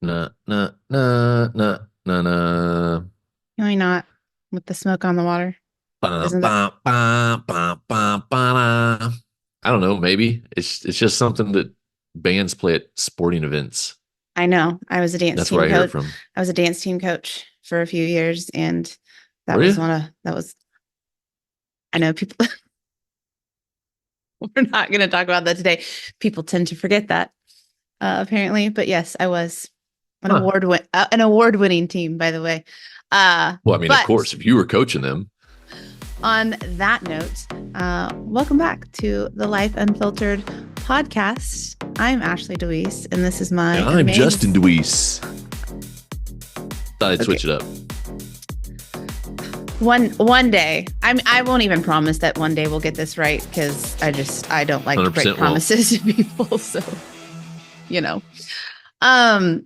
Na na na na na na. Why not? With the smoke on the water. Ba, Isn't that? ba, ba, ba, ba, ba. I don't know. Maybe it's just something that bands play at sporting events. I know. I was a dance That's where team I hear it coach. from. I was a dance team coach for a few years, and Were you? that was, I know people, we're not going to talk about that today. People tend to forget that, apparently. But yes, I was Huh. an award winning team, by the way. Well, I mean, of But course, if you were coaching them. on that note, welcome back to the Life Unfiltered podcast. I'm Ashley DeWeese, and this is my And I'm Justin amazing. Deweese. Thought I'd Okay, switch it up. one day, I won't even promise that one day we'll get this right because I don't like to break 100% won't. promises to people. So you know, um,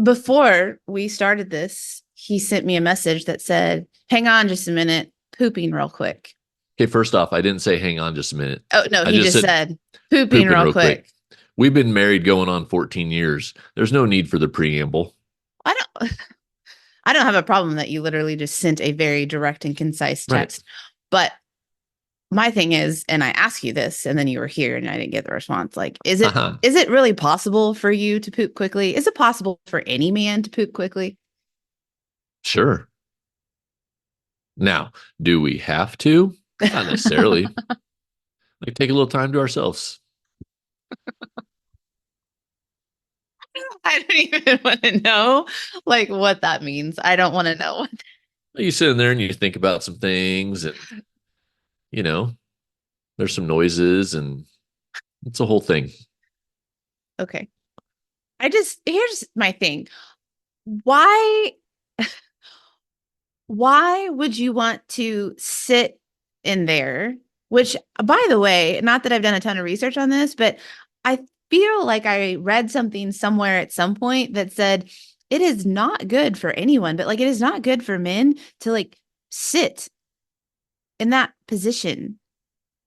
before we started this, he sent me a message that said, "Hang on just a minute, pooping real quick." Okay, first off, I didn't say hang on just a minute. Oh no, I he just just said said pooping pooping real real quick. quick. We've been married going on 14 years. There's no need for the preamble. I don't I don't have a problem that you literally just sent a very direct and concise Right. text. But my thing is, and I asked you this, and then you were here and I didn't get the response. Like, Haha. is it really possible for you to poop quickly? Is it possible for any man to poop quickly? Sure. Now, do we have to? Not necessarily. Like take a little time to ourselves. I don't even want to know like what that means. I don't want to know. You sit in there and you think about some things and you know, there's some noises and it's a whole thing. Okay. Here's my thing. Why why would you want to sit in there? Which, by the way, not that I've done a ton of research on this, but I feel like I read something somewhere at some point that said it is not good for anyone, but like it is not good for men to like sit in that position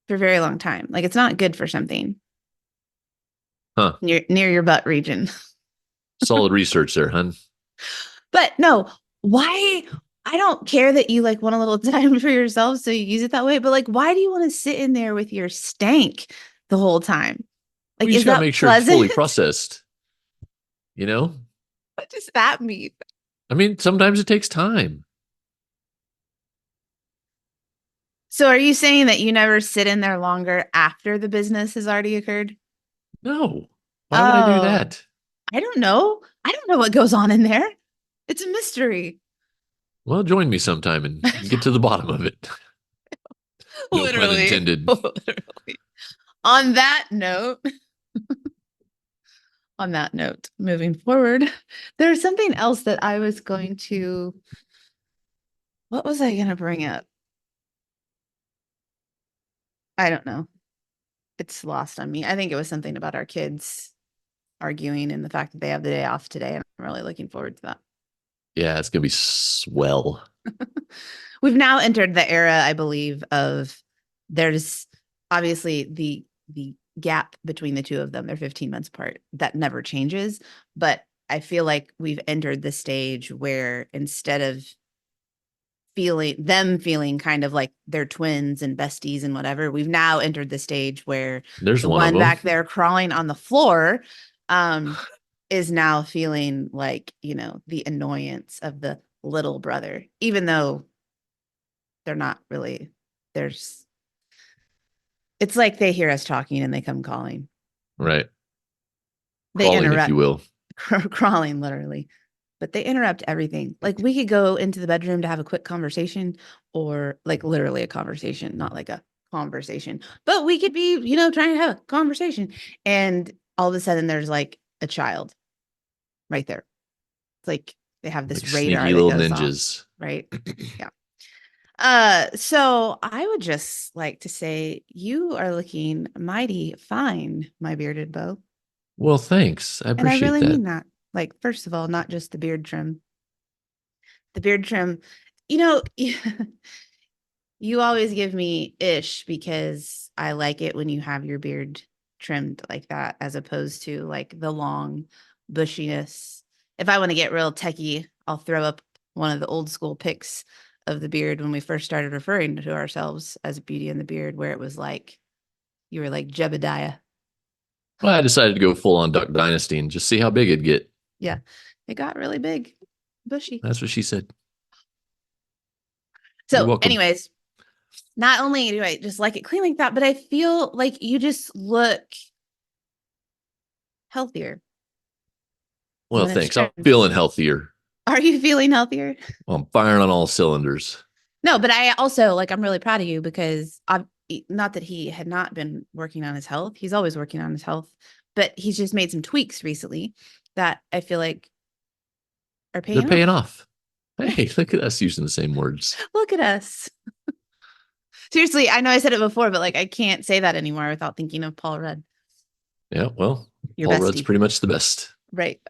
for a very long time. Like it's not good for something Huh. near your butt region. Solid research there, hun. But no, why? I don't care that you like want a little time for yourself, so you use it that way. But like, why do you want to sit in there with your stank the whole time? We Like, just is got to that make sure it's pleasant? fully processed, you know? What does that mean? I mean, sometimes it takes time. So, are you saying that you never sit in there longer after the business has already occurred? No. Why would I do Oh, that? I don't know. I don't know what goes on in there. It's a mystery. Well, join me sometime and get to the bottom of it. No pun Literally. intended. Literally. On that note, on that note, moving forward, there's something else that I was going to, what was I going to bring up? I don't know. It's lost on me. I think it was something about our kids arguing and the fact that they have the day off today. And I'm really looking forward to that. Yeah, it's going to be swell. We've now entered the era, I believe, of there's obviously the gap between the two of them. They're 15 months apart. That never changes. But I feel like we've entered the stage where instead of feeling kind of like they're twins and besties and whatever, we've now entered the stage where There's the one of one them. back there crawling on the floor um is now feeling like, the annoyance of the little brother, even though they're not really. There's It's like they hear us talking and they come calling. Right. They Crawling, if interrupt. you will. Crawling literally, but they interrupt everything. Like we could go into the bedroom to have a quick conversation, or like literally a conversation, not like a conversation, but we could be, trying to have a conversation. And all of a sudden there's like a child right there. It's like they have this Like radar sneaky that little goes off, ninjas. right? Yeah. So I would just like to say you are looking mighty fine, my bearded beau. Well, thanks. I And I appreciate really that. mean that. Like, first of all, not just the beard trim. The beard trim, you know, you always give me ish because I like it when you have your beard trimmed like that, as opposed to like the long bushiness if I want to get real techie, I'll throw up one of the old school pics of the beard when we first started referring to ourselves as Beauty and the Beard, where it was like you were like Jebediah. Well, I decided to go full on Duck Dynasty and just see how big it'd get. Yeah, it got really big, bushy. That's what she said. You're So, welcome. anyways, not only do I just like it clean like that, but I feel like you just look healthier Well, when it's thanks. I'm trimmed. feeling healthier. Are you feeling healthier? Well, I'm firing on all cylinders. No, but I also like I'm really proud of you because I'm not that he had not been working on his health. He's always working on his health, but he's just made some tweaks recently that I feel like are They're paying paying off. off. Hey, look at us using the same words. Look at us. Seriously, I know I said it before, but like I can't say that anymore without thinking of Paul Rudd, Yeah, well, your Paul Rudd's bestie. pretty much the best. Right.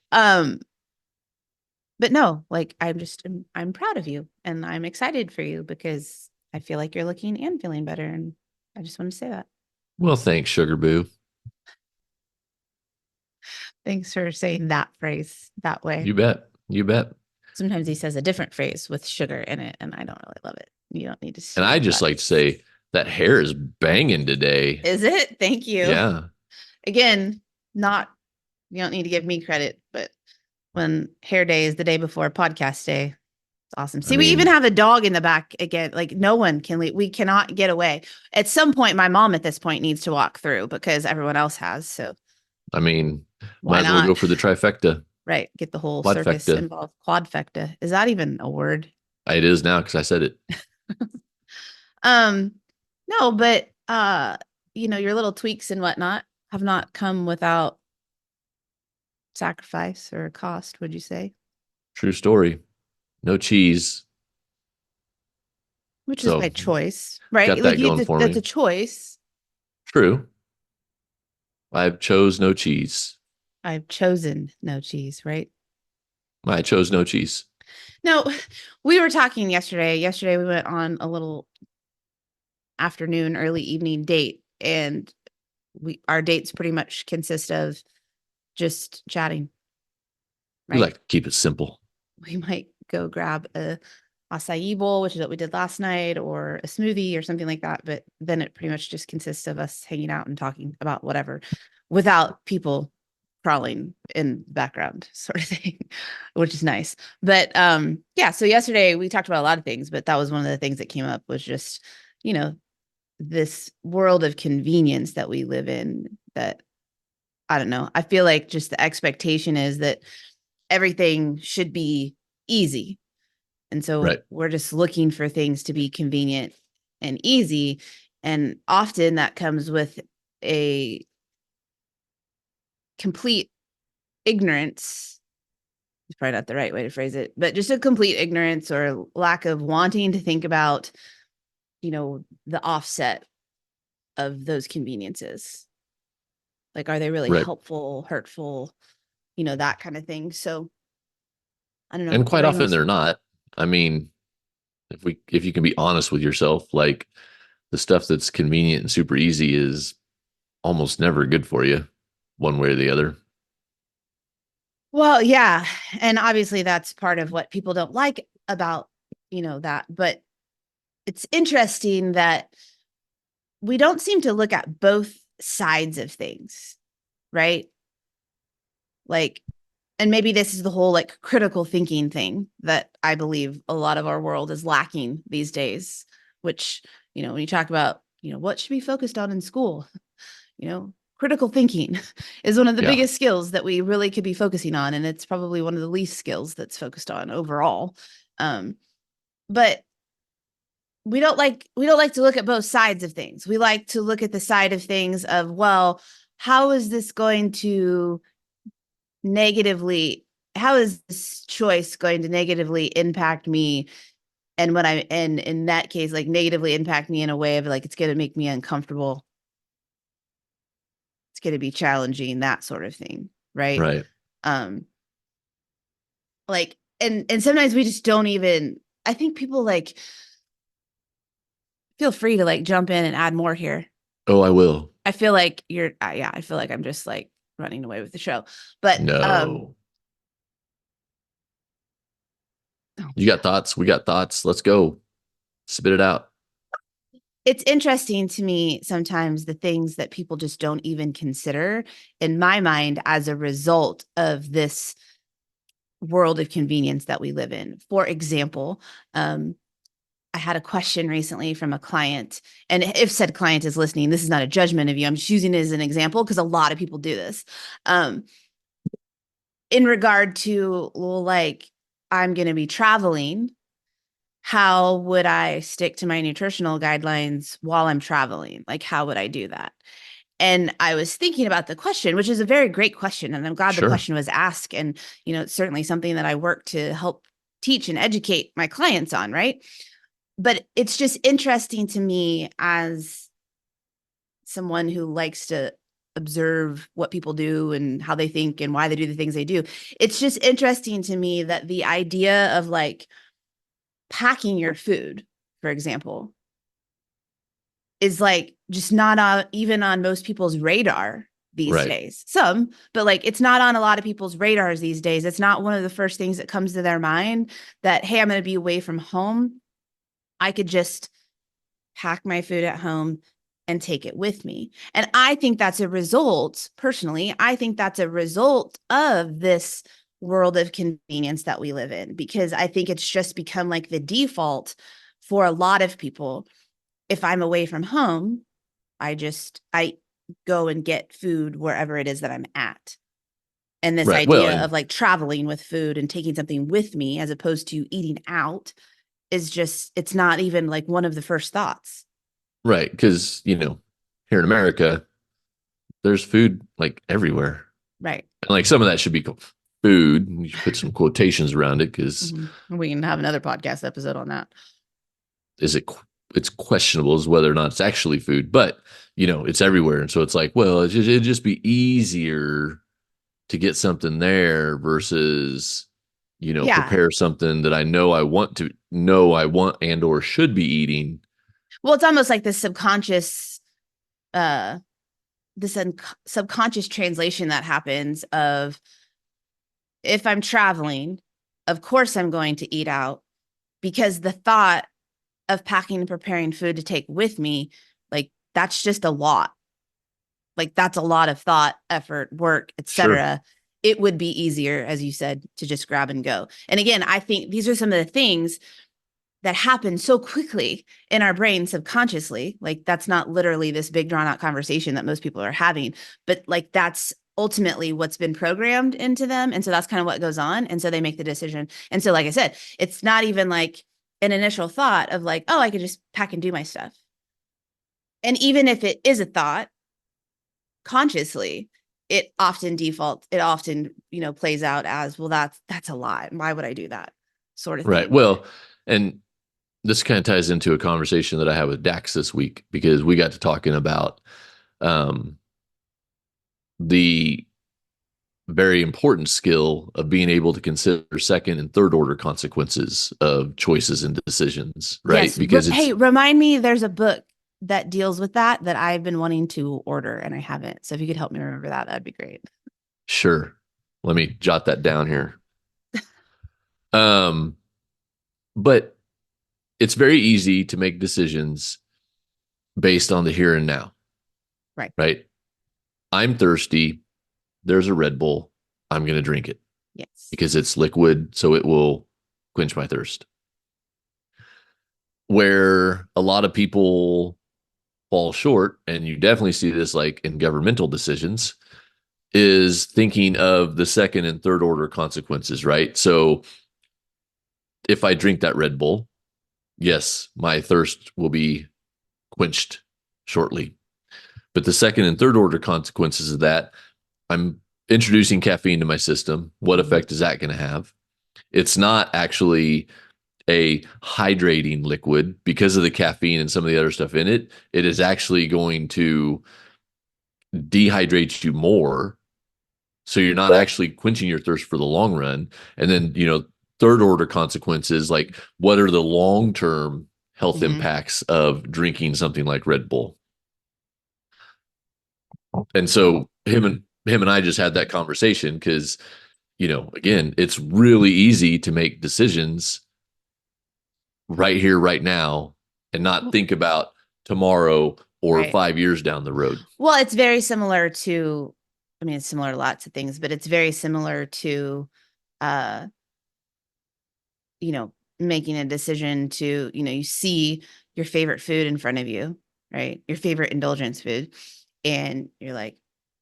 But no, like I'm proud of you and I'm excited for you because I feel like you're looking and feeling better. And I just want to say that. Well, thanks, Sugar Boo. Thanks for saying that phrase that way. You bet. You bet. Sometimes he says a different phrase with sugar in it, and I don't really love it. You don't need to And I steal just that. like to say that hair is banging today. Is it? Thank you. Yeah. Again, not you don't need to give me credit, but when hair day is the day before podcast day, it's awesome. I See, we even mean, have a dog in the back again. Like no one can leave. We cannot get away. At some point, my mom at this point needs to walk through because everyone else has. So I mean, why might as well go not? for the trifecta, Right. Get the whole circus quadfecta. involved. Quadfecta. Is that even a word? It is now because I said it. Um, no, but your little tweaks and whatnot have not come without sacrifice or cost, would you say? True story. No cheese. Which is by So choice, right? got Like that going for that's me. a choice. True. I chose no cheese. I've chosen no cheese, right? I chose no cheese. No, we were talking yesterday. Yesterday we went on a little afternoon, early evening date, and our dates pretty much consist of just chatting, We right? like to keep it simple. We might go grab a acai bowl, which is what we did last night, or a smoothie or something like that. But then it pretty much just consists of us hanging out and talking about whatever without people crawling in the background sort of thing, which is nice. But yeah, so yesterday we talked about a lot of things, but that was one of the things that came up was just, you know, this world of convenience that we live in that I don't know. I feel like just the expectation is that everything should be easy. And so Right. we're just looking for things to be convenient and easy. And often that comes with a complete ignorance. It's probably not the right way to phrase it, but just a complete ignorance or lack of wanting to think about, the offset of those conveniences. Like, are they really Right. helpful, hurtful, that kind of thing. So I don't know. And quite Everybody often wants they're not. I mean, if you can be honest with yourself, like the stuff that's convenient and super easy is almost never good for you, one way or the other. Well, yeah. And obviously that's part of what people don't like about, that. But it's interesting that we don't seem to look at both sides of things, right? Like, and maybe this is the whole like critical thinking thing that I believe a lot of our world is lacking these days, which, when you talk about, what should be focused on in school, critical thinking is one of the Yeah. biggest skills that we really could be focusing on. And it's probably one of the least skills that's focused on overall. But we don't like to look at both sides of things. We like to look at the side of things of, well, how is this going to negatively, how is this choice going to negatively impact me? And when and in that case, like negatively impact me in a way of like, it's going to make me uncomfortable. It's going to be challenging, that sort of thing. Right. Right. Um, and sometimes we just don't even, I think people like feel free to like jump in and add more here. Oh, I will. I feel like yeah, I feel like I'm just like running away with the show. But No. Oh, You yeah. got thoughts? We got thoughts. Let's go. Spit it out. It's interesting to me sometimes the things that people just don't even consider in my mind as a result of this world of convenience that we live in. For example, um, I had a question recently from a client, and if said client is listening, this is not a judgment of you. I'm just using it as an example because a lot of people do this. Um, in regard to, well, like, I'm going to be traveling, how would I stick to my nutritional guidelines while I'm traveling? Like, how would I do that? And I was thinking about the question, which is a very great question. And I'm glad the Sure. question was asked. And, it's certainly something that I work to help teach and educate my clients on, right? But it's just interesting to me as someone who likes to observe what people do and how they think and why they do the things they do. It's just interesting to me that the idea of like packing your food, for example, is like just not even on most people's radar these Right. days. Some, but like it's not on a lot of people's radars these days. It's not one of the first things that comes to their mind that, hey, I'm going to be away from home. I could just pack my food at home and take it with me. And I think that's a result, personally, I think that's a result of this world of convenience that we live in, because I think it's just become like the default for a lot of people. If I'm away from home, I go and get food wherever it is that I'm at. And this Right. Well, idea and of like traveling with food and taking something with me as opposed to eating out is just, it's not even like one of the first thoughts. right. Because, here in America, there's food like everywhere. Right. And like some of that should be food. You should put some quotations around it because We can have another podcast episode on that. is it, it's questionable as whether or not it's actually food, but, it's everywhere. And so it's like, well, it'd just be easier to get something there versus, Yeah. prepare something that I want and or should be eating. Well, it's almost like this subconscious, uh, subconscious translation that happens of, if I'm traveling, of course I'm going to eat out, because the thought of packing and preparing food to take with me, like that's just a lot. Like that's a lot of thought, effort, work, Sure. etc. It would be easier, as you said, to just grab and go. And again, I think these are some of the things that happen so quickly in our brain subconsciously. Like that's not literally this big drawn out conversation that most people are having, but like that's ultimately what's been programmed into them. And so that's kind of what goes on. And so they make the decision. And so, like I said, it's not even like an initial thought of like, oh, I could just pack and do my stuff. And even if it is a thought consciously, it often, plays out as, well, that's a lie. Why would I do that? Sort of Right. thing. Well, and this kind of ties into a conversation that I had with Dax this week because we got to talking about um, the very important skill of being able to consider second and third order consequences of choices and decisions, right? Yes. Because it's Hey, remind me, there's a book that deals with that I've been wanting to order and I haven't. So if you could help me remember that, that'd be great. sure. Let me jot that down here. Um, but it's very easy to make decisions based on the here and now, Right. right? I'm thirsty. There's a Red Bull. I'm going to drink it Yes. because it's liquid, so it will quench my thirst. Where a lot of people fall short, and you definitely see this like in governmental decisions, is thinking of the second and third order consequences, right? So if I drink that Red Bull, yes, my thirst will be quenched shortly. But the second and third order consequences of that, I'm introducing caffeine to my system. What Mhm. effect is that going to have? It's not actually a hydrating liquid because of the caffeine and some of the other stuff in it. It is actually going to dehydrate you more. So you're not actually quenching your thirst for the long run. And then, third order consequences like what are the long term health Mhm. impacts of drinking something like Red Bull? And so him and I just had that conversation because, again, it's really easy to make decisions right here, right now, and not think about tomorrow or Right. 5 years down the road. Well, it's very similar to, I mean, it's similar to lots of things, but it's very similar to, uh, you know, making a decision to, you see your favorite food in front of you, right? Your favorite indulgence food. And you're like,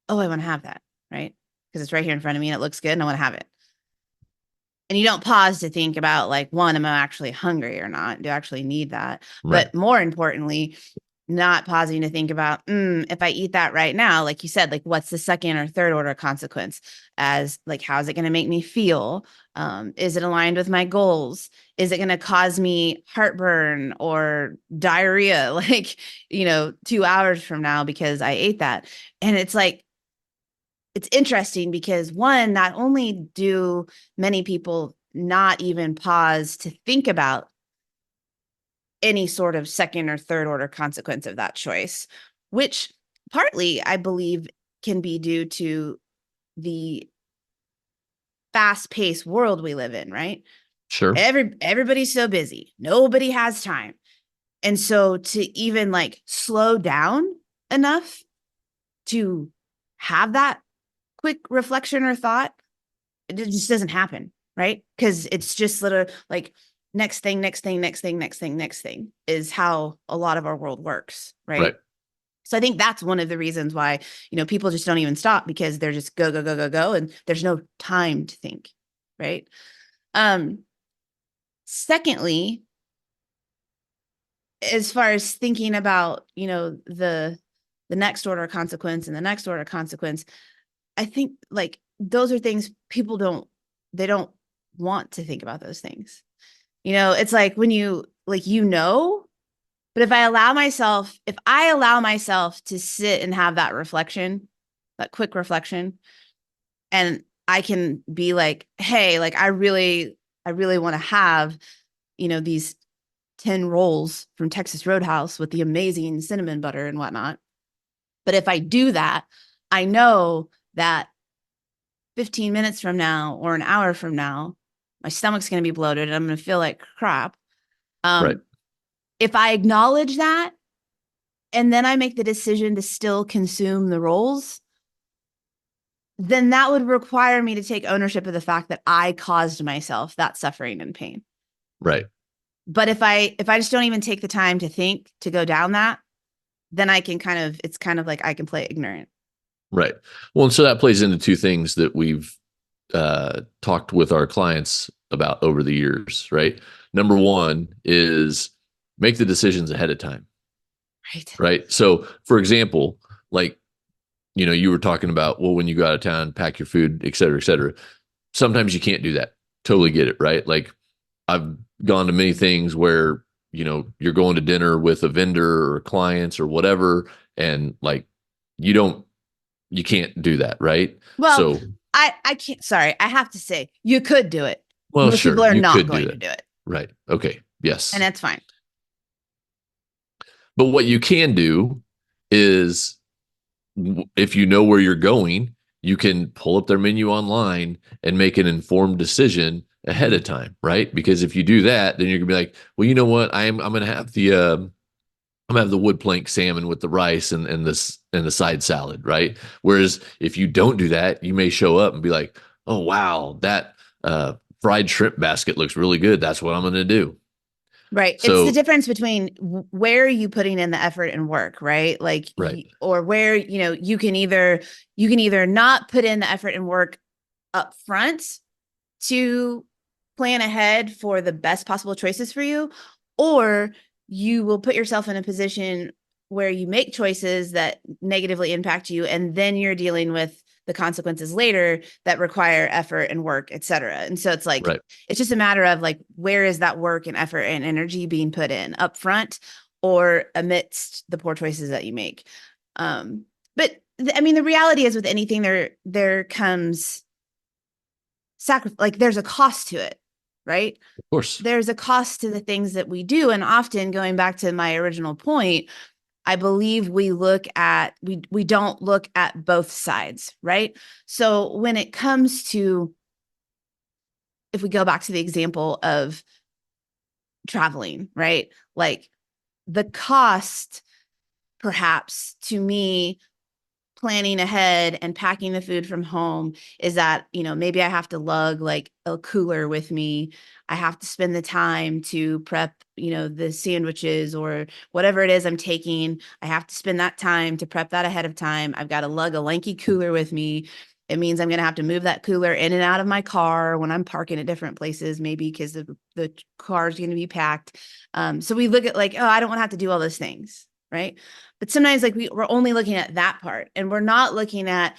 oh, I want to have that, right? Because it's right here in front of me and it looks good and I want to have it. And you don't pause to think about, like, one, am I actually hungry or not? Do I actually need that? Right. But more importantly, not pausing to think about, if I eat that right now, like you said, like, what's the second or third order consequence? As like, how's it going to make me feel? Is it aligned with my goals? Is it going to cause me heartburn or diarrhea, like, 2 hours from now because I ate that? And it's like, it's interesting because, one, not only do many people not even pause to think about any sort of second or third order consequence of that choice, which partly I believe can be due to the fast paced world we live in, right? Sure. Everybody's so busy. Nobody has time. And so to even like slow down enough to have that quick reflection or thought, it just doesn't happen, right? Because it's just literally like, next thing, next thing, next thing, next thing, next thing is how a lot of our world works, right? Right. So I think that's one of the reasons why, people just don't even stop, because they're just go, go, go, go, go. And there's no time to think, right? Um, Secondly, as far as thinking about, the next order consequence and the next order consequence, I think like those are things people they don't want to think about those things. It's like when but if I allow myself to sit and have that reflection, that quick reflection, and I can be like, hey, like I really want to have, these 10 rolls from Texas Roadhouse with the amazing cinnamon butter and whatnot. But if I do that, I know that 15 minutes from now or an hour from now, my stomach's going to be bloated and I'm going to feel like crap. Right. Um, if I acknowledge that and then I make the decision to still consume the rolls, then that would require me to take ownership of the fact that I caused myself that suffering and pain. Right. But if I just don't even take the time to think to go down that, then it's kind of like I can play ignorant. Right. Well, and so that plays into two things that we've talked with our clients about over the years, right? Number one is make the decisions ahead of time, Right. right? So, for example, like, you were talking about, well, when you go out of town, pack your food, et cetera, et cetera. Sometimes you can't do that. Totally get it, right? Like, I've gone to many things where, you're going to dinner with a vendor or clients or whatever, and like, you don't, you can't do that, right? Well, So, I can't, sorry, I have to say you could do it. well, Most sure, people are you not could do going to that. do it. Right. Okay. And Yes. that's fine. But what you can do is, if you know where you're going, you can pull up their menu online and make an informed decision ahead Mhm. of time, right? Because if you do that, then you're gonna be like, well, you know what? I'm gonna have I'm gonna have the wood plank salmon with the rice and this and the side salad, right? Whereas if you don't do that, you may show up and be like, oh wow, that fried shrimp basket looks really good. That's what I'm gonna do. Right. It's the So difference between where are you putting in the effort and work, right? Like, right, or where, you can either not put in the effort and work up front to plan ahead for the best possible choices for you, or you will put yourself in a position where you make choices that negatively impact you, and then you're dealing with the consequences later that require effort and work, etc. And so it's like, right, it's just a matter of like, where is that work and effort and energy being put in, up front or amidst the poor choices that you make. But I mean, the reality is with anything, there comes sacrifice, like there's a cost to it, right? of course, There's a cost to the things that we do. And often, going back to my original point, I believe we don't look at both sides, right? So when it comes to, if we go back to the example of traveling, right? Like the cost perhaps to me planning ahead and packing the food from home is that, maybe I have to lug like a cooler with me. I have to spend the time to prep, the sandwiches or whatever it is I'm taking. I have to spend that time to prep that ahead of time. I've got to lug a lanky cooler with me. It means I'm going to have to move that cooler in and out of my car when I'm parking at different places, maybe because the car is going to be packed. So we look at like, oh, I don't want to have to do all those things, right? But sometimes like we're only looking at that part and we're not looking at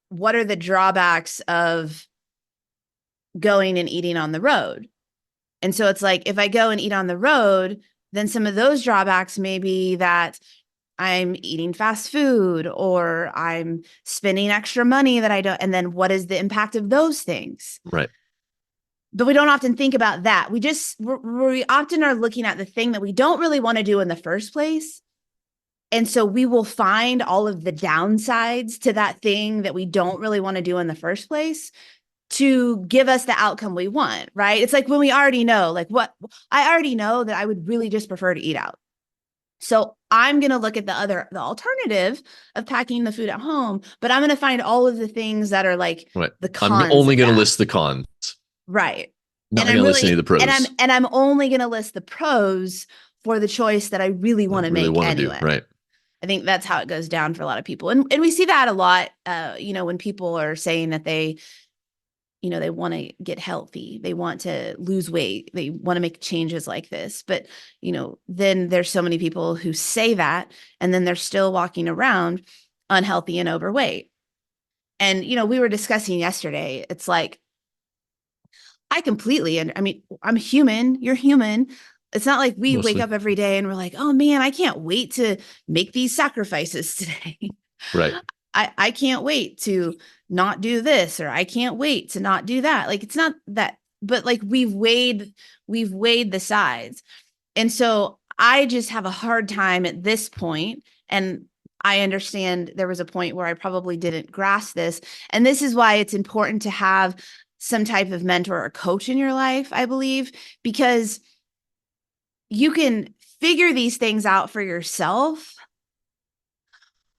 what are the drawbacks of going and eating on the road. And so it's like, if I go and eat on the road, then some of those drawbacks may be that I'm eating fast food or I'm spending extra money that I don't. And then what is the impact of those things? Right. But we don't often think about that. We often are looking at the thing that we don't really want to do in the first place. And so we will find all of the downsides to that thing that we don't really want to do in the first place to give us the outcome we want, right? It's like when we already know, like what I already know that I would really just prefer to eat out. So I'm going to look at the alternative of packing the food at home, but I'm going to find all of the things that are like Right. the I'm cons only of going to that. list the cons. Right. Not And going I'm to list any of really, the pros. and I'm only going to list the pros for the choice that I really I want to really make want to do. anyway. Right. I think that's how it goes down for a lot of people. And we see that a lot, when people are saying that they want to get healthy, they want to lose weight, they want to make changes like this. But, then there's so many people who say that, and then they're still walking around unhealthy and overweight. And, we were discussing yesterday, it's like, I completely, and I mean, I'm human, you're human. It's not like we wake Mostly. up every day and we're like, oh man, I can't wait to make these sacrifices today. Right. I can't wait to not do this, or I can't wait to not do that. Like it's not that, but like we've weighed the sides. And so I just have a hard time at this point, and I understand there was a point where I probably didn't grasp this. And this is why it's important to have some type of mentor or coach in your life, I believe, because you can figure these things out for yourself,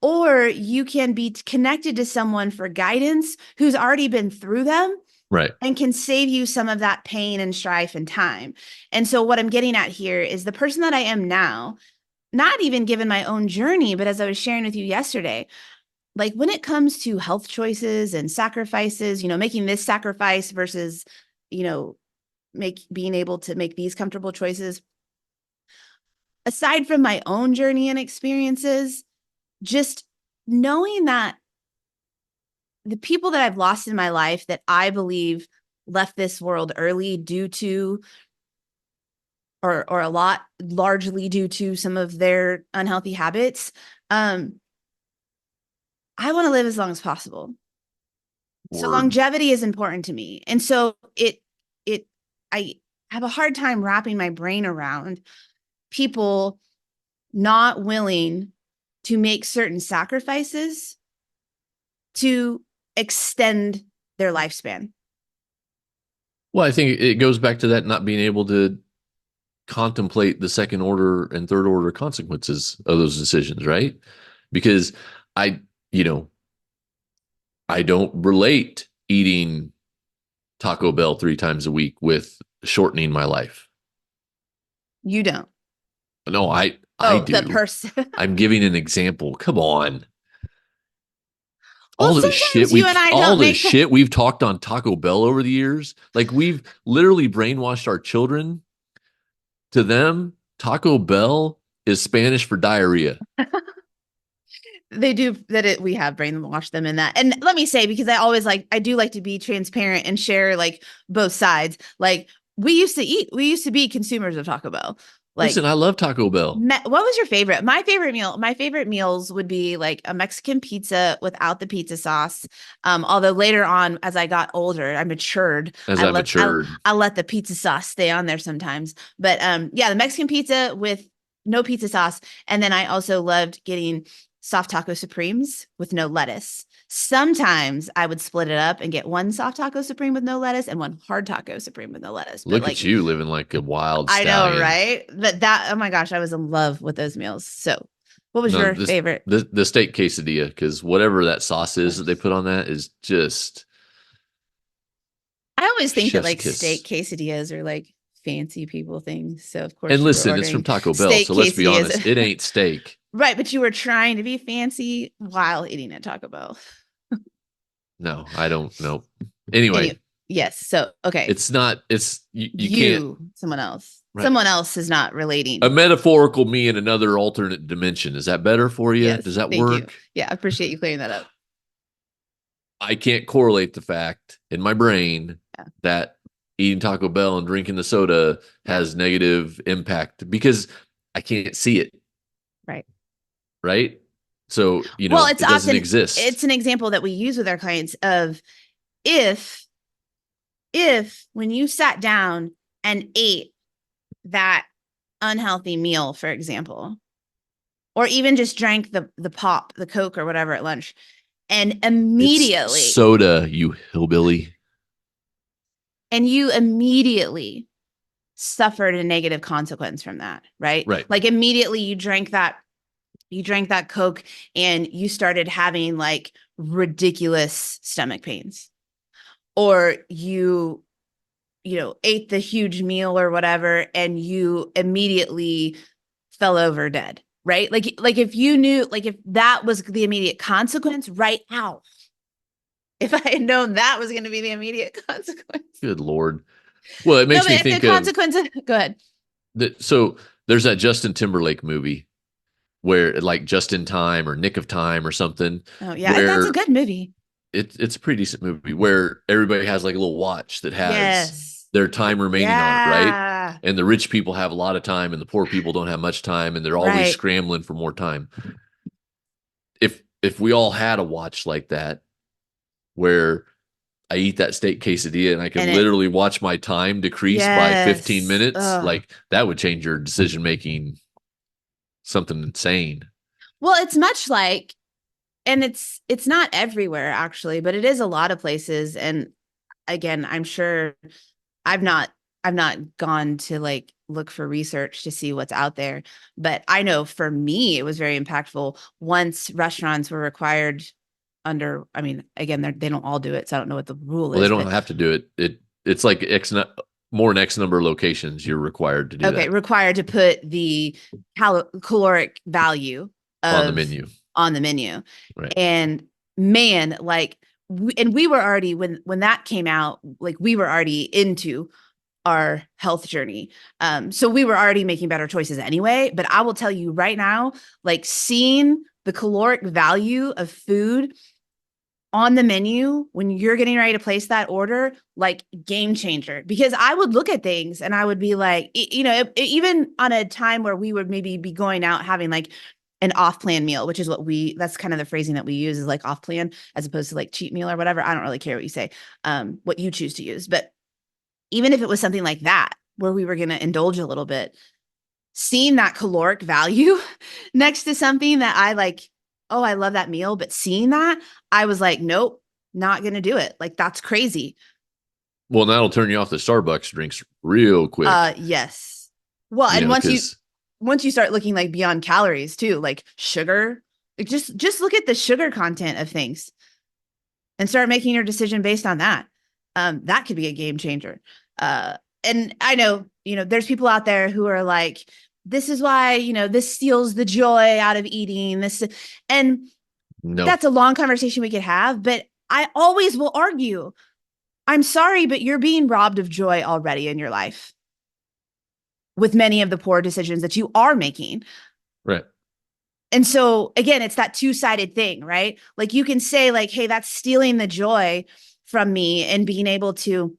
or you can be connected to someone for guidance who's already been through them Right. and can save you some of that pain and strife and time. And so what I'm getting at here is the person that I am now, not even given my own journey, but as I was sharing with you yesterday, like when it comes to health choices and sacrifices, making this sacrifice versus, being able to make these comfortable choices, aside from my own journey and experiences, just knowing that the people that I've lost in my life that I believe left this world early due to, or a lot largely due to some of their unhealthy habits, I want to live as long as possible. So Word. longevity is important to me. And so I have a hard time wrapping my brain around people not willing to make certain sacrifices to extend their lifespan. Well, I think it goes back to that not being able to contemplate the second order and third order consequences of those decisions, right? Because I, you know, I don't relate eating Taco Bell 3 times a week with shortening my life. You don't. No, I Oh, the do. person. I'm giving an example. Come on. Well, sometimes you and I All don't the make shit we've talked on Taco Bell over the years. Like we've literally brainwashed our children. To them, Taco Bell is Spanish for diarrhea. they do that we have brainwashed them in that. And let me say, because I do like to be transparent and share like both sides. Like we used to be consumers of Taco Bell. Like Listen, I love Taco Bell. what was your favorite? My favorite meals would be like a Mexican pizza without the pizza sauce. Although later on, as I got older, I matured. As I matured, I let the pizza sauce stay on there sometimes. But yeah, the Mexican pizza with no pizza sauce. And then I also loved getting soft taco supremes with no lettuce. Sometimes I would split it up and get one soft taco supreme with no lettuce and one hard taco supreme with no lettuce. But Look like, at you living like a wild I know, stallion. right? But that, oh my gosh, I was in love with those meals. So, what was No, your favorite? the steak quesadilla, because whatever that sauce Of is that they course. put on that is just I always think that chef's like steak kiss. quesadillas are like fancy people things. So, of And course, you were listen, it's from ordering Taco Bell, steak so let's be honest, quesadillas. it ain't steak. Right. But you were trying to be fancy while eating at Taco Bell. No, I don't know. Anyway, Anyway, yes. So, okay. it's not. It's you can't. Someone else. Right. Someone else is not A relating. metaphorical me in another alternate dimension. Is that better for you? Does Yes. that Thank you. work? Yeah. I appreciate you clearing that up. I can't correlate the fact in my brain Yeah. that eating Taco Bell and drinking the soda Yeah. has negative impact because I can't see it. Right. Right. So, Well, it's it doesn't often, exist. it's an example that we use with our clients of if, when you sat down and ate that unhealthy meal, for example, or even just drank the pop, the Coke or whatever at lunch, and It's immediately soda, you hillbilly. suffered a negative consequence from that, right? Right. Like immediately you drank that Coke and you started having like ridiculous stomach pains, or ate the huge meal or whatever and you immediately fell over dead, right? Like if you knew, like if that was the immediate consequence right now, if I had known that was going to be the immediate consequence. Good Lord. Well, it No, makes but me if the think of consequence, go ahead. that. So there's that Justin Timberlake movie where like Just in Time or Nick of Time or something, Oh yeah, that's a where good movie. it's a pretty decent movie where everybody has like a little watch that has Yes. their time remaining on it, right? Yeah. And the rich people have a lot of time and the poor people don't have much time and they're always Right. scrambling for more time. If we all had a watch like that where I eat that steak quesadilla and I could And it, literally watch my time decrease by 15 yes. minutes, like that would change your decision making something insane. Well, it's much like, and it's not everywhere actually, but it is a lot of places. And again, I'm sure I've not I've not gone to like look for research to see what's out there, but I know for me it was very impactful once restaurants were required under, I mean, again, they don't all do it, so I don't know what the rule Well, they is, don't but have to do it. It's like more than X number of locations you're required to do okay, that required to put the caloric value on the of menu. on the menu. Right. And man, like we were already, when that came out, like we were already into our health journey. So we were already making better choices anyway, but I will tell you right now, like seeing the caloric value of food on the menu when you're getting ready to place that order, like game changer. Because I would look at things and I would be like, even on a time where we would maybe be going out having like an off-plan meal, which is that's kind of the phrasing that we use, is like off-plan as opposed to like cheat meal or whatever. I don't really care what you say, what you choose to use. But even if it was something like that, where we were going to indulge a little bit, seeing that caloric value next to something that I like, oh, I love that meal, but seeing that, I was like, nope, not going to do it. Like, that's crazy. Well, that'll turn you off the Starbucks drinks real quick. Yes. Well, and Because once you start looking like beyond calories too, like sugar, like just look at the sugar content of things and start making your decision based on that. That could be a game changer. And I know, there's people out there who are like, this is why, this steals the joy out of eating this. And no, that's a long conversation we could have, but I always will argue, I'm sorry, but you're being robbed of joy already in your life with many of the poor decisions that you are making. right. And so again, it's that two-sided thing, right? Like you can say like, hey, that's stealing the joy from me and being able to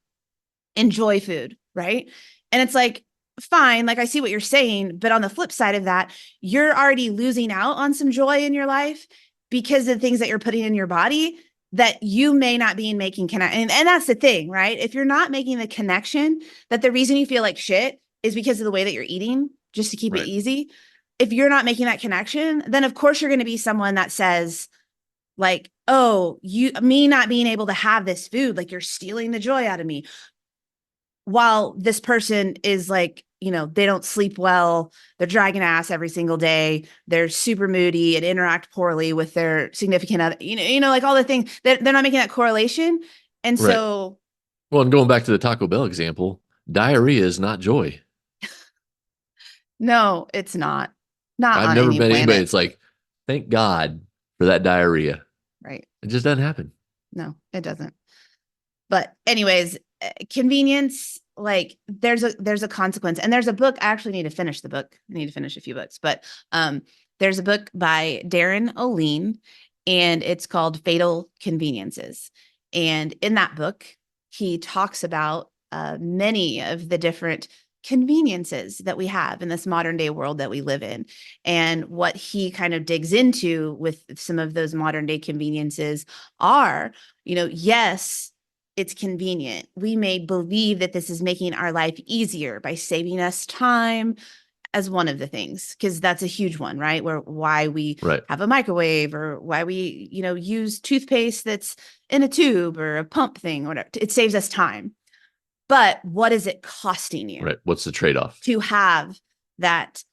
enjoy food, right? And it's like, fine, like I see what you're saying, but on the flip side of that, you're already losing out on some joy in your life because of the things that you're putting in your body that you may not be making connect. And that's the thing, right? If you're not making the connection that the reason you feel like shit is because of the way that you're eating, just to keep it Right. easy, if you're not making that connection, then of course you're going to be someone that says, like, oh, me not being able to have this food, like you're stealing the joy out of me. While this person is like, they don't sleep well, they're dragging ass every single day, they're super moody and interact poorly with their significant other, like all the things that they're not making that correlation. And Right. so, Well, and going back to the Taco Bell example, diarrhea is not joy. no, it's not I've on never any met anybody planet. that's like, thank God for that diarrhea. Right. It just doesn't happen. No, it doesn't. But anyways, convenience, like there's a consequence. And there's a book. I actually need to finish the book. I need to finish a few books, but there's a book by Darren O'Lean, and it's called Fatal Conveniences. And in that book, he talks about many of the different conveniences that we have in this modern day world that we live in. And what he kind of digs into with some of those modern day conveniences are, yes, it's convenient. We may believe that this is making our life easier by saving us time as one of the things, because that's a huge one, right? Why we Right. have a microwave, or why we, use toothpaste that's in a tube or a pump thing or whatever. It saves us time. But what is it costing you Right. What's the trade-off? to have that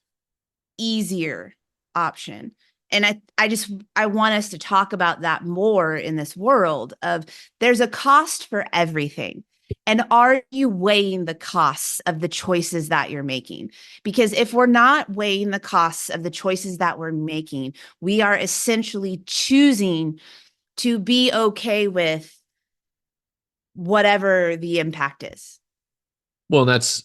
easier option? And I want us to talk about that more in this world of, there's a cost for everything. And are you weighing the costs of the choices that you're making? Because if we're not weighing the costs of the choices that we're making, we are essentially choosing to be okay with whatever the impact is, Well, and that's,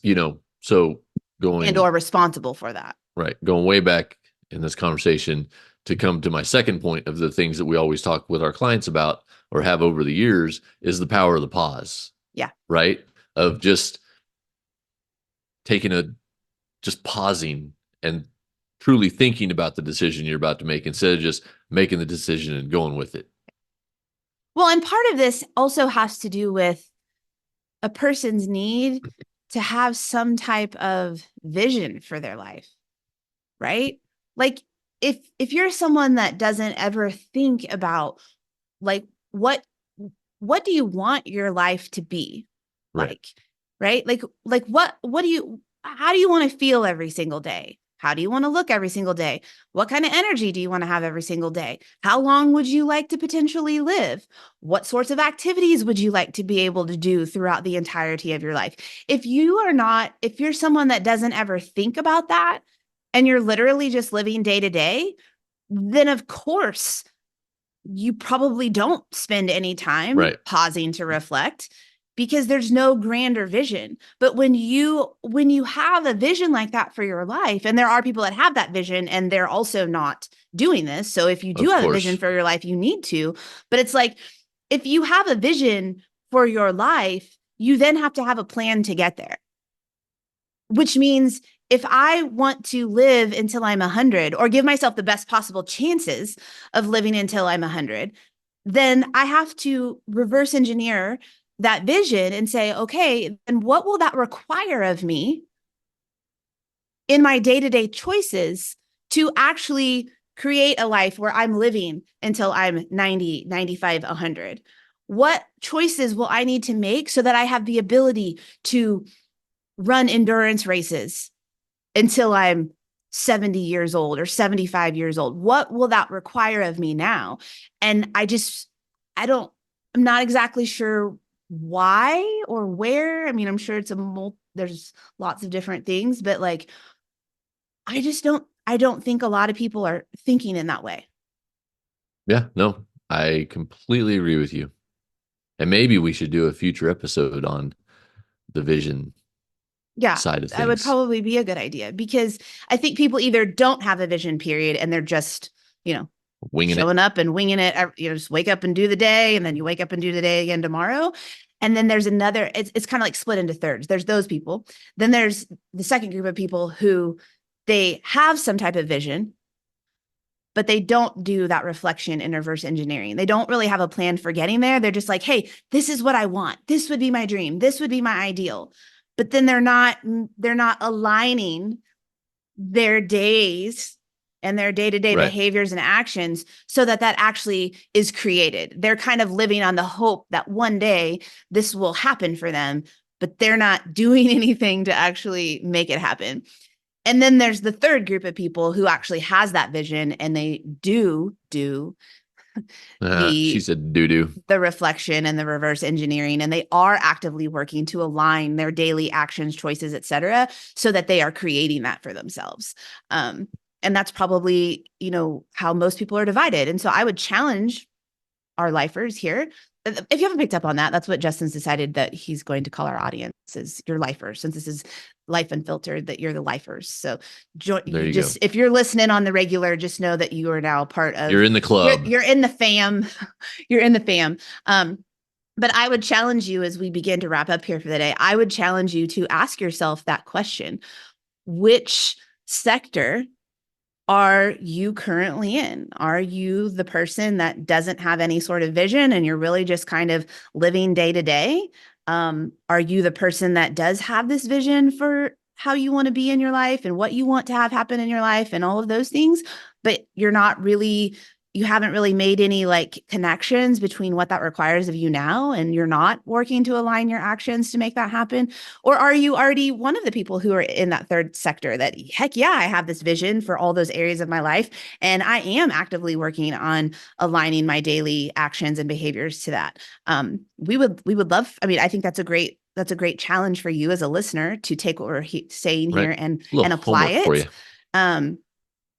so and going or responsible for that. right, going way back in this conversation to come to my second point of the things that we always talk with our clients about or have over the years is the power of the pause. Yeah. Right. Of just taking just pausing and truly thinking about the decision you're about to make instead of just making the decision and going with it. Well, and part of this also has to do with a person's need to have some type of vision for their life, right? Like, if you're someone that doesn't ever think about, like, what do you want your life to be Right. like, right? Like what do you how do you want to feel every single day? How do you want to look every single day? What kind of energy do you want to have every single day? How long would you like to potentially live? What sorts of activities would you like to be able to do throughout the entirety of your life? If you're someone that doesn't ever think about that, and you're literally just living day to day, then of course you probably don't spend any time Right. pausing to reflect, because there's no grander vision. But when you have a vision like that for your life, and there are people that have that vision and they're also not doing this. So if you do Of have a vision course. for your life, you need to. But it's like, if you have a vision for your life, you then have to have a plan to get there. Which means, if I want to live until I'm 100, or give myself the best possible chances of living until I'm 100, then I have to reverse engineer that vision and say, okay, then what will that require of me in my day-to-day choices to actually create a life where I'm living until I'm 90, 95, 100? What choices will I need to make so that I have the ability to run endurance races until I'm 70 years old or 75 years old? What will that require of me now? And I'm not exactly sure why or where. I mean, I'm sure there's lots of different things, but like, I don't think a lot of people are thinking in that way. Yeah. No, I completely agree with you. And maybe we should do a future episode on the vision Yeah, side of that would things. probably be a good idea, because I think people either don't have a vision period and they're just, Winging it. showing up and winging it. Just wake up and do the day, and then you wake up and do the day again tomorrow. And then there's it's kind of like split into thirds. There's those people. Then there's the second group of people who they have some type of vision, but they don't do that reflection and reverse engineering. They don't really have a plan for getting there. They're just like, hey, this is what I want. This would be my dream. This would be my ideal. But then they're not aligning their days and their day-to-day Right. behaviors and actions so that that actually is created. They're kind of living on the hope that one day this will happen for them, but they're not doing anything to actually make it happen. And then there's the third group of people who actually has that vision and they do She the said doo doo. the reflection and the reverse engineering, and they are actively working to align their daily actions, choices, etc., so that they are creating that for themselves. And that's probably, how most people are divided. And so I would challenge our lifers here. If you haven't picked up on that, that's what Justin's decided that he's going to call our audience is your lifers, since this is Life Unfiltered, that you're the lifers. So There you you go. just, if you're listening on the regular, just know that you are now part You're of, in the club. you're in the fam. You're in the fam. But I would challenge you as we begin to wrap up here for the day. I would challenge you to ask yourself that question. Which sector are you currently in? Are you the person that doesn't have any sort of vision and you're really just kind of living day to day? Are you the person that does have this vision for how you want to be in your life and what you want to have happen in your life and all of those things, but you haven't really made any like connections between what that requires of you now and you're not working to align your actions to make that happen? Or are you already one of the people who are in that third sector that, heck yeah, I have this vision for all those areas of my life and I am actively working on aligning my daily actions and behaviors to that? We would love, I mean, I think that's a great challenge for you as a listener to take what we're saying Right. here A and little apply homework for it. you.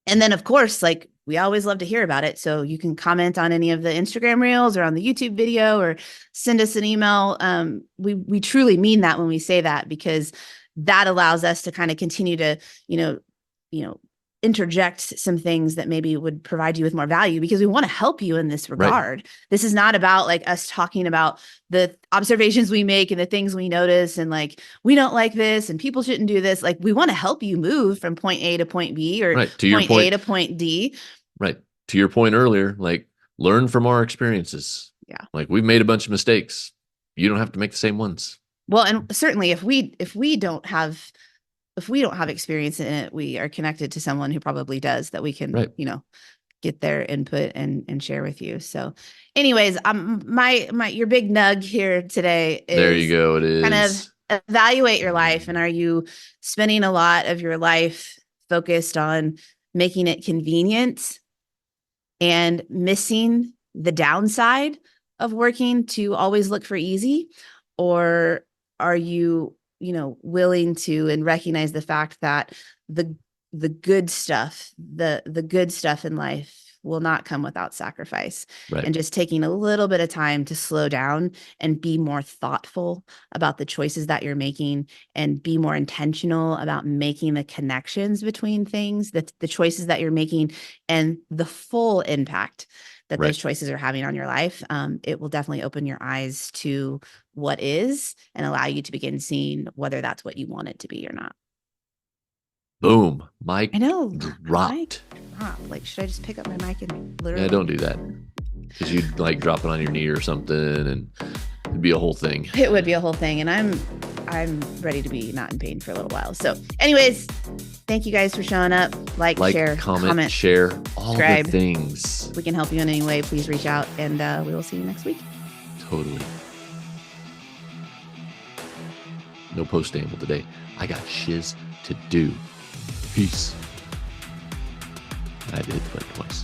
And then of course, like we always love to hear about it. So you can comment on any of the Instagram reels or on the YouTube video or send us an email. We truly mean that when we say that, because that allows us to kind of continue to, you know, interject some things that maybe would provide you with more value, because we want to help you in this Right. regard. This is not about like us talking about the observations we make and the things we notice and like we don't like this and people shouldn't do this. Like we want to help you move from point A to point B or Right. To your point A point. to point D. Right. To your point earlier, like learn from our experiences. Yeah. Like we've made a bunch of mistakes. You don't have to make the same ones. Well, and certainly if we don't have experience in it, we are connected to someone who probably does, that we can, Right. get their input and share with you. So anyways, my your big nug here today There you is go. It kind of is. evaluate your life. And are you spending a lot of your life focused on making it convenient and missing the downside of working to always look for easy? Or are you, willing to and recognize the fact that the good stuff, the good stuff in life will not come without sacrifice, Right. and just taking a little bit of time to slow down and be more thoughtful about the choices that you're making and be more intentional about making the connections between things, that the choices that you're making and the full impact that Right. those choices are having on your life. It will definitely open your eyes to what is and allow you to begin seeing whether that's what you want it to be or not. Boom. I Mic know. Mic dropped. drop. Like, should I just pick up my mic and Yeah, literally? don't do that. Because you'd like drop it on your knee or something and it'd be a whole thing. It would be a whole thing, and I'm ready to be not in pain for a little while. So, anyways, thank you guys for showing up. Like, share, comment, share, all subscribe. the things. We can help you in any way. Please reach out, and we will see you next week. Totally. No post amble today. I got shiz to do. Peace. I did, but twice.